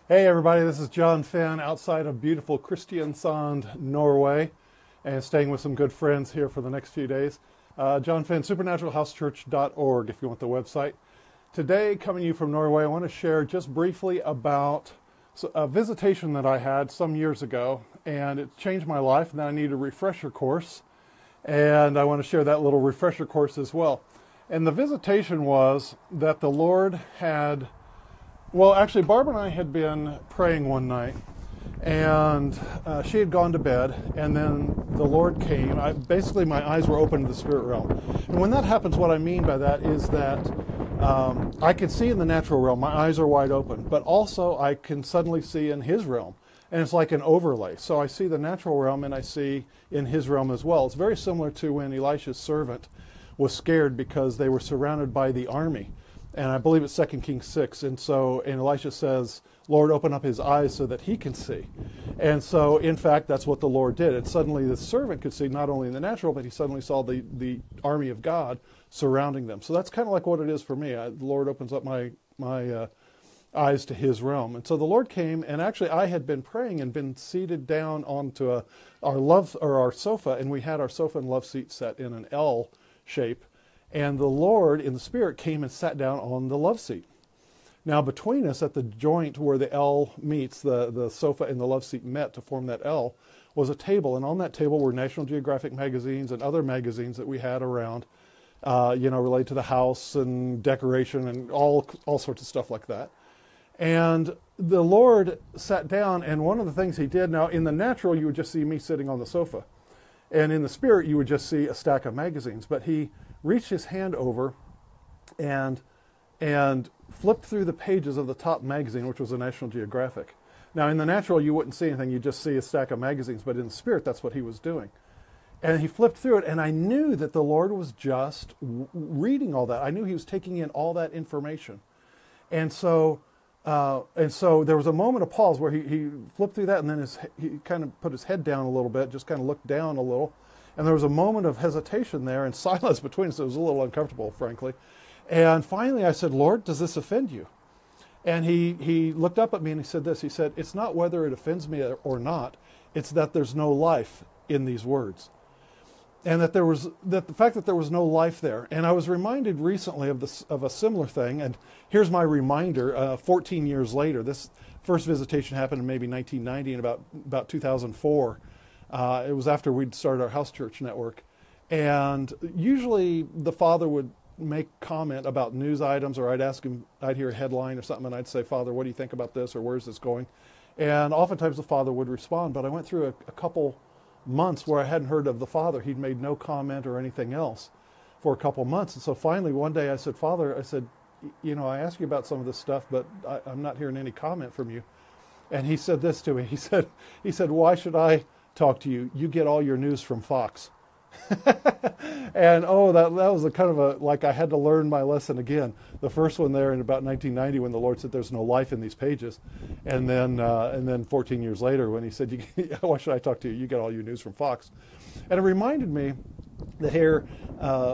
Hey everybody, this is John Fenn outside of beautiful Kristiansand, Norway, and staying with some good friends here for the next few days. John Fenn, supernaturalhousechurch.org if you want the website. Today, coming to you from Norway, I want to share just briefly about a visitation that I had some years ago, and it changed my life, and then I need a refresher course, and I want to share that little refresher course as well. And the visitation was that the Lord had... Well, actually, Barbara and I had been praying one night, and she had gone to bed, and then the Lord came. Basically, my eyes were open to the spirit realm. And when that happens, what I mean by that is that I can see in the natural realm, my eyes are wide open, but also I can suddenly see in His realm, and it's like an overlay. So I see the natural realm, and I see in His realm as well. It's very similar to when Elisha's servant was scared because they were surrounded by the army. And I believe it's 2 Kings 6. And Elisha says, Lord, open up his eyes so that he can see. And so, in fact, that's what the Lord did. And suddenly the servant could see not only in the natural, but he suddenly saw the army of God surrounding them. So that's kind of like what it is for me. The Lord opens up my eyes to His realm. And so the Lord came, and actually I had been praying and been seated down onto our sofa, and we had our sofa and love seat set in an L shape. And the Lord, in the Spirit, came and sat down on the love seat. Now, between us, at the joint where the L meets, the sofa and the love seat met to form that L, was a table. And on that table were National Geographic magazines and other magazines that we had around, related to the house and decoration and all sorts of stuff like that. And the Lord sat down, and one of the things He did, now, in the natural, you would just see me sitting on the sofa. And in the Spirit, you would just see a stack of magazines. But He reached His hand over and flipped through the pages of the top magazine, which was a National Geographic. Now, in the natural, you wouldn't see anything. You'd just see a stack of magazines. But in the Spirit, that's what He was doing. And He flipped through it, and I knew that the Lord was just reading all that. I knew He was taking in all that information. And so there was a moment of pause where he flipped through that, and then he kind of put his head down a little bit, just kind of looked down a little. And there was a moment of hesitation there and silence between us. It was a little uncomfortable, frankly. And finally I said, Lord, does this offend You? And he looked up at me and he said this. He said, it's not whether it offends me or not. It's that there's no life in these words. And that the fact that there was no life there. And I was reminded recently of a similar thing. And here's my reminder, 14 years later. This first visitation happened in maybe 1990 and about 2004. It was after we'd started our house church network. And usually the father would make comment about news items, or I'd ask him, I'd hear a headline or something, and I'd say, Father, what do you think about this, or where's this going? And oftentimes the father would respond, but I went through a couple months where I hadn't heard of the father. He'd made no comment or anything else for a couple months. And so finally one day I said, Father, I asked you about some of this stuff, but I'm not hearing any comment from you. And he said this to me. He said, why should I talk to you? You get all your news from Fox. And that was a kind of like I had to learn my lesson again. The first one there in about 1990 when the Lord said there's no life in these pages. And then 14 years later when He said, why should I talk to you? You get all your news from Fox. And it reminded me that here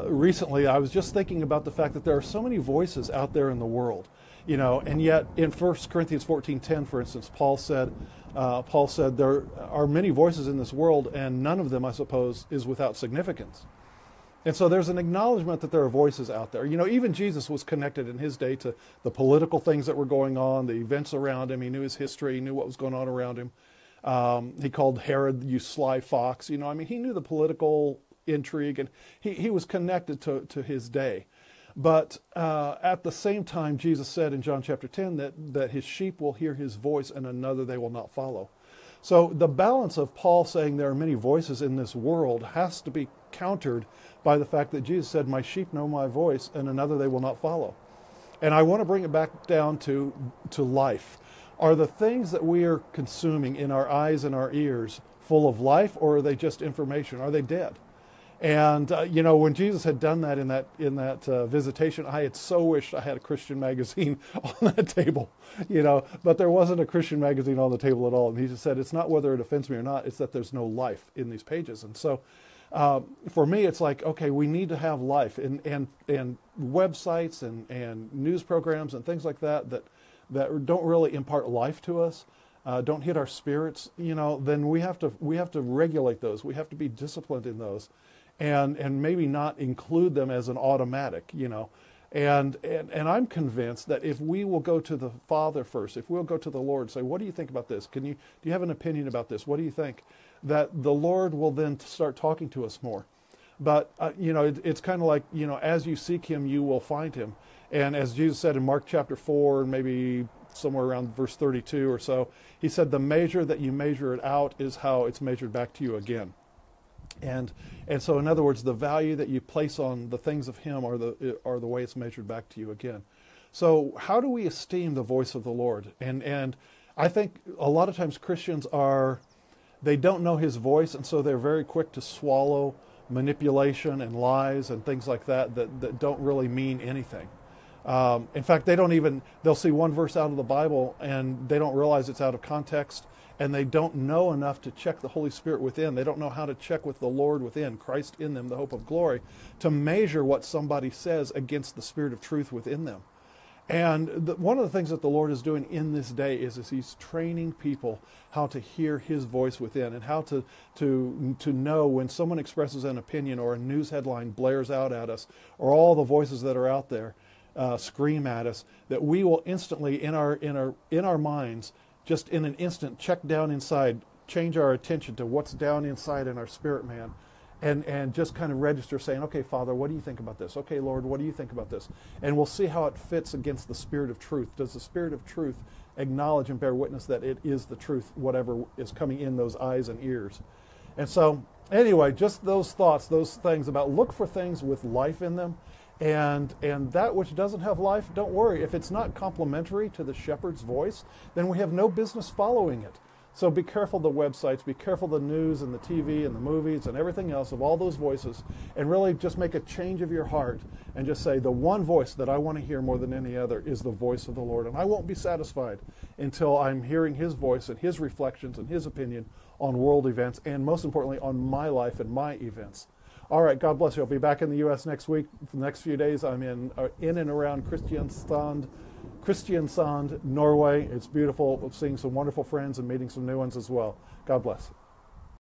recently I was just thinking about the fact that there are so many voices out there in the world. And yet in 1 Corinthians 14:10, for instance, Paul said there are many voices in this world, and none of them, I suppose, is without significance. And so there's an acknowledgement that there are voices out there. Even Jesus was connected in His day to the political things that were going on, the events around Him. He knew His history. He knew what was going on around Him. He called Herod, you sly fox. He knew the political intrigue, and he was connected to His day. But at the same time, Jesus said in John chapter 10 that His sheep will hear His voice and another they will not follow. So the balance of Paul saying there are many voices in this world has to be countered by the fact that Jesus said, my sheep know my voice and another they will not follow. And I want to bring it back down to life. Are the things that we are consuming in our eyes and our ears full of life, or are they just information? Are they dead? And when Jesus had done that in that visitation, I had so wished I had a Christian magazine on that table, but there wasn't a Christian magazine on the table at all. And He just said, it's not whether it offends me or not, it's that there's no life in these pages. And so for me, it's like, okay, we need to have life, and websites and news programs and things like that that don't really impart life to us, don't hit our spirits, then we have to regulate those. We have to be disciplined in those, and maybe not include them as an automatic, And I'm convinced that if we will go to the Father first, if we'll go to the Lord and say, what do you think about this? Do you have an opinion about this? What do you think? That the Lord will then start talking to us more. But, it's kind of like, as you seek him, you will find him. And as Jesus said in Mark chapter 4, and maybe somewhere around verse 32 or so, he said, the measure that you measure it out is how it's measured back to you again. And so, in other words, the value that you place on the things of him are the way it's measured back to you again. So how do we esteem the voice of the Lord? And I think a lot of times Christians they don't know his voice, and so they're very quick to swallow manipulation and lies and things like that don't really mean anything. In fact, they'll see one verse out of the Bible and they don't realize it's out of context, and they don't know enough to check the Holy Spirit within. They don't know how to check with the Lord within, Christ in them, the hope of glory, to measure what somebody says against the Spirit of truth within them. And one of the things that the Lord is doing in this day is he's training people how to hear his voice within, and how to know when someone expresses an opinion or a news headline blares out at us, or all the voices that are out there scream at us, that we will instantly in our minds, just in an instant, check down inside, change our attention to what's down inside in our spirit man, and just kind of register saying, okay, Father, what do you think about this? Okay, Lord, what do you think about this? And we'll see how it fits against the Spirit of truth. Does the Spirit of truth acknowledge and bear witness that it is the truth, whatever is coming in those eyes and ears? And so, anyway, just those thoughts, those things about look for things with life in them, and that which doesn't have life, don't worry. If it's not complementary to the shepherd's voice, then we have no business following it. So be careful the websites, be careful the news and the TV and the movies and everything else of all those voices, and really just make a change of your heart and just say the one voice that I want to hear more than any other is the voice of the Lord. And I won't be satisfied until I'm hearing his voice and his reflections and his opinion on world events, and most importantly on my life and my events. All right, God bless you. I'll be back in the U.S. next week. For the next few days, I'm in and around Kristiansand, Norway. It's beautiful. Seeing some wonderful friends and meeting some new ones as well. God bless.